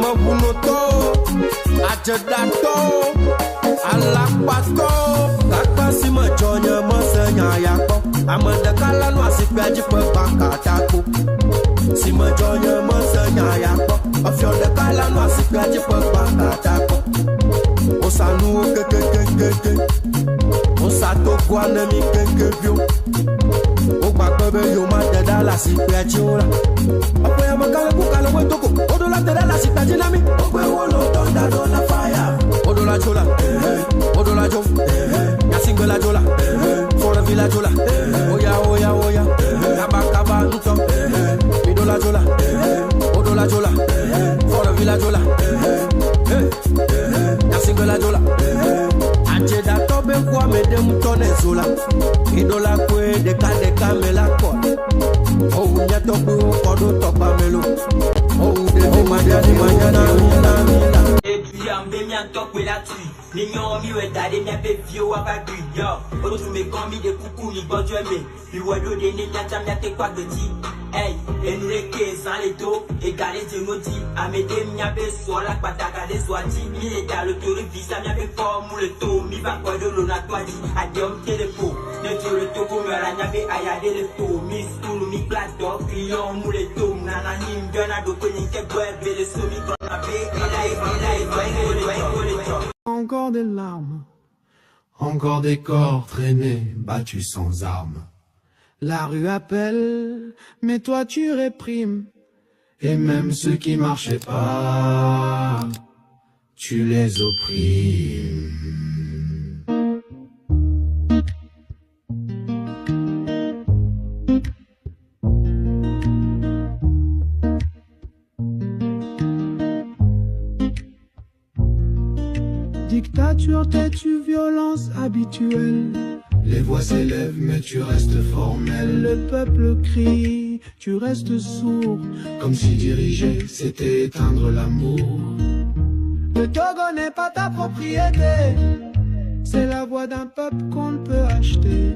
Amebunoto, Ajedato, Alakpato, Kaka Sima Jonya Monsenya Yako, Amandakala no Asipaji Pakatako, Sima Jonya Monsenya Yako, Afiondakala no Asipaji Pakatako, Osanu Keke, Osato Guanami Kekevio, Obakobe Yoma Dada Sipajola, Apoya Makala Bukala Wetoko, Odola Dada Sipajinami, Okwolo Donda Dona Fire, Odola Jola, Odola Jo, Yasingela Jola, for the Villa Jola, Oya, Kabakaba Nuto, Midola Jola, Odola Jola, for the Villa Jola, Yasingela Jola, Ajeda Tobe kwa medem tone Zola, Idola Kwe de Kamela Kwa, Oh, Yatobu, Kodo Topa Melo, Oh, de Mayana. Et puis, on met un top là-dessus. Les gens mi ouais t'as des nègres vieux à pas plus yo. Autres mes commis des coucou ni bon Dieu mais. Puis ouais do des nègres t'as mis à tes quoi de dit. Hey, et nous les 15 ans les taux. Et garder des motifs. À mes deux m'y a besoin la pataka des soit dit. Mi les gars le tour de vie ça m'y a fait fort mou le taux. Mi va quoi de l'on a toi dit. À des hommes télépo. Ne te le taux pour me la n'avait à y aller le taux. Mi stoul mi place d'or. Client mou le taux. Nanani m'donne à do connaître que boire le somi qu'on avait. Encore des larmes, encore des corps traînés, battus sans armes. La rue appelle, mais toi tu réprimes. Et même ceux qui marchaient pas, tu les opprimes. Dictature, têtu, violence habituelle. Les voix s'élèvent mais tu restes formel. Le peuple crie, tu restes sourd. Comme si diriger c'était éteindre l'amour. Le Togo n'est pas ta propriété. C'est la voix d'un peuple qu'on ne peut acheter.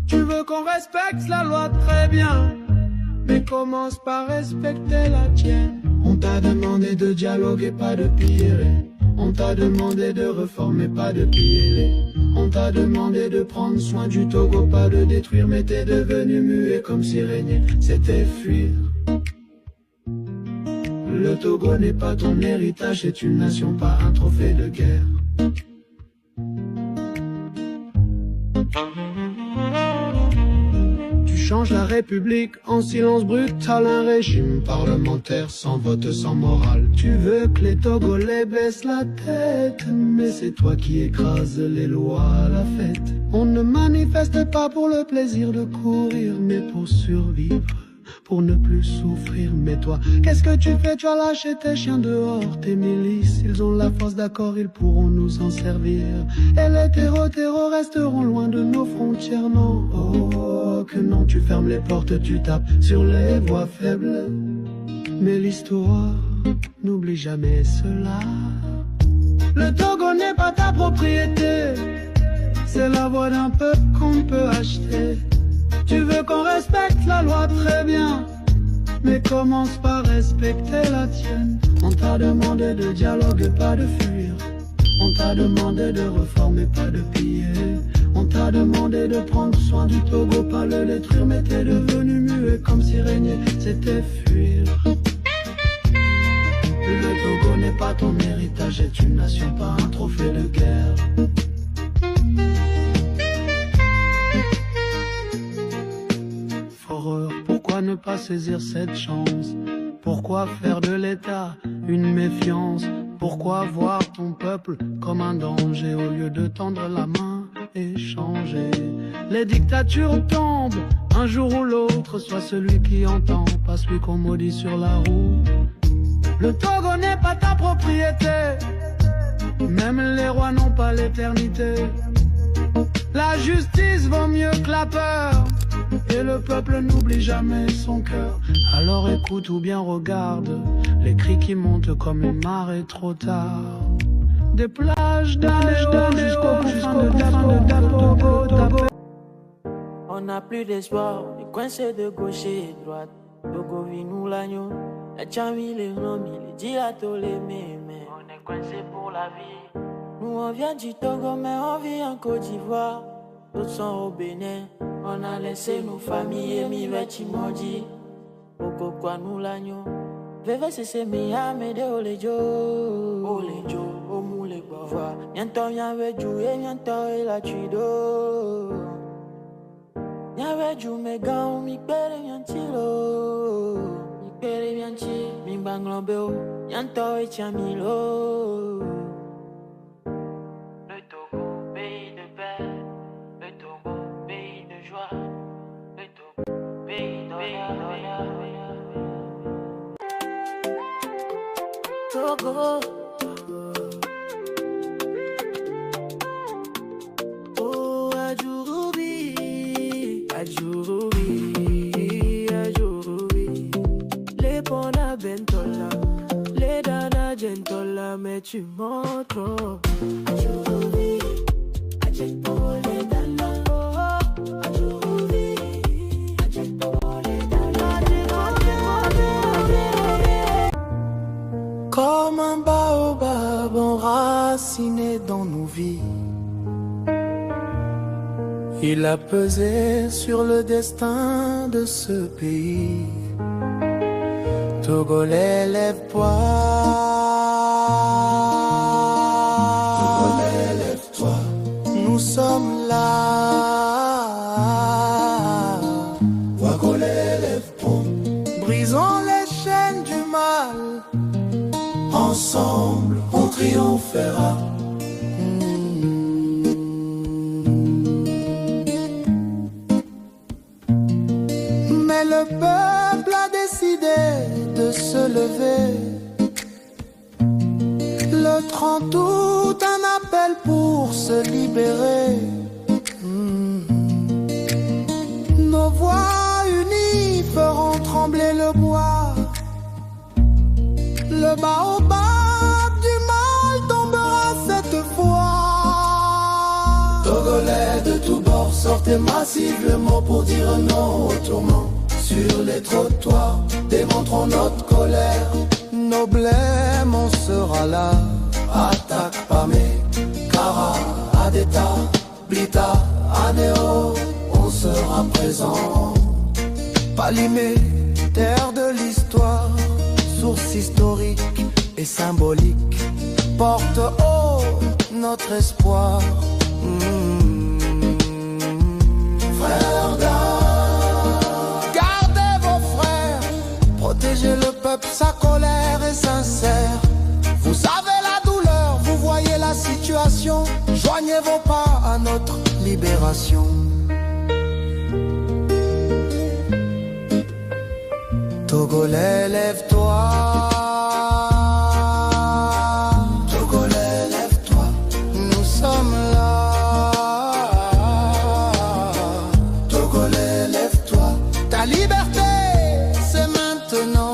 Tu veux qu'on respecte la loi très bien, mais commence par respecter la tienne. On t'a demandé de dialoguer, pas de piller. On t'a demandé de reformer, pas de piller. On t'a demandé de prendre soin du Togo, pas de détruire, mais t'es devenu muet comme si régner, c'était fuir. Le Togo n'est pas ton héritage, c'est une nation, pas un trophée de guerre. Change la République en silence brutal, un régime parlementaire sans vote, sans morale. Tu veux que les Togolais baissent la tête, mais c'est toi qui écrases les lois à la fête. On ne manifeste pas pour le plaisir de courir, mais pour survivre, pour ne plus souffrir. Mais toi, qu'est-ce que tu fais? Tu as lâché tes chiens dehors, tes milices, ils ont la force, d'accord, ils pourront nous en servir. Et les terreaux resteront loin de nos frontières, non. Oh, que non, tu fermes les portes, tu tapes sur les voix faibles. Mais l'histoire n'oublie jamais cela. Le Togo n'est pas ta propriété, c'est la voix d'un peuple qu'on peut acheter. Tu veux qu'on respecte la loi très bien, mais commence par respecter la tienne. On t'a demandé de dialoguer, pas de fuir. On t'a demandé de reformer, pas de piller. On t'a demandé de prendre soin du Togo, pas le détruire, mais t'es devenu muet comme si régner, c'était fuir. Le Togo n'est pas ton héritage, c'est une nation, pas un trophée de guerre. Pourquoi ne pas saisir cette chance? Pourquoi faire de l'État une méfiance? Pourquoi voir ton peuple comme un danger au lieu de tendre la main et changer? Les dictatures tombent un jour ou l'autre, soit celui qui entend, pas celui qu'on maudit sur la roue. Le Togo n'est pas ta propriété, même les rois n'ont pas l'éternité. La justice vaut mieux que la peur, et le peuple n'oublie jamais son cœur. Alors écoute ou bien regarde les cris qui montent comme une marée trop tard. Des plages d'Aléo jusqu'au confin de Togo. On n'a plus d'espoir, on est coincé de gauche et de droite. Togo vit nous l'agneau, la chamille les noms, dis à tous les mémés. On est coincé pour la vie. Nous on vient du Togo mais on vit en Côte d'Ivoire. D'autres sont au Bénin. On a laissé nos familles et mi vêtis maudits. Oko kwa nous l'agneau. Veve c'est miya me de olejo. Olejo, o moule bova. Miento miawe joué, miento et la tuido. Miawe jou me gan, mi pere miantilo. Mi pere mianti, mi banglobeo. Miento et tiamilo. Le Togo, pays de paix. Le Togo, pays de joie. Le Togo, pays d'honneur. Togo. Oh, Adjouroubi, Adjouroubi, Adjouroubi. Les pona bentola, les dada gentola, mais tu montres. Adjouroubi, Adjouroubi, les dada. Oh, Adjouroubi, Adjouroubi, les dada. Comme un baobab enraciné dans nos vies, il a pesé sur le destin de ce pays. Togolais, lève-toi. Togolais, lève-toi. Nous sommes là. Togolais, lève-toi. Brisons les chaînes du mal. Ensemble, on triomphera. Mais le peuple a décidé de se lever. Le 30 août, un appel pour se libérer. Nos voix unies feront trembler le bois. Le baobab du mal tombera cette fois. Togolais de tous bords, sortez massivement pour dire non au tourment. Sur les trottoirs, démontrons notre colère. Nos blêmes, on sera là. Attaque Pamé, Kara, Adeta, Blita, Anéo, on sera présent. Palimé, terre de l'histoire, source historique et symbolique, porte haut notre espoir. Frères d'armes, gardez vos frères, protégez le peuple, sa colère est sincère. Vous avez la douleur, vous voyez la situation, joignez vos pas à notre libération. Togolais, lève-toi. Togolais, lève-toi. Nous sommes là. Togolais, lève-toi. Ta liberté, c'est maintenant.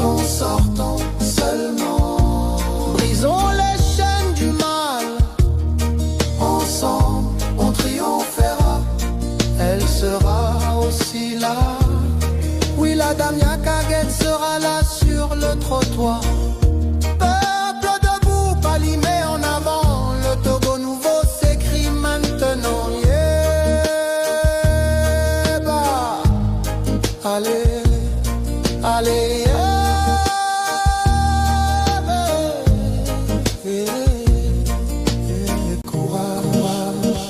En sortant seulement. Brisons les chaînes du mal. Ensemble, on triomphera. Elle sera aussi là. Oui, la Damia Kaguet sera là sur le trottoir. Peuple debout, Palimé en avant. Le Togo nouveau s'écrit maintenant. Yeah, bah. Allez, allez, yeah, bah. Yeah, yeah, courage.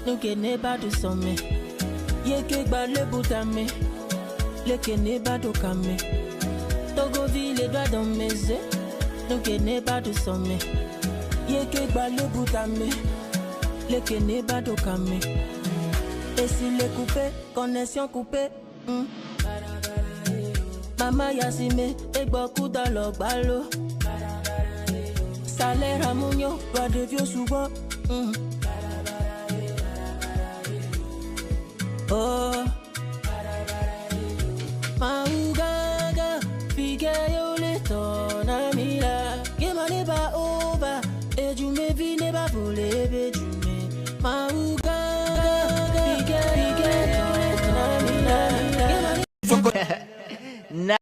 Nous qui n'est pas de sommet, yé que bat le boutame, le qui n'est pas de camé. Togo vit les doigts dans mes yeux, nous qui n'est pas de sommet, yé que bat le boutame, le qui n'est pas de camé. Et s'il est coupé, connexion coupée. Maman Yassime, et beaucoup dans le ballot. Salaire à Mounio, pas de vieux souvent. Oh,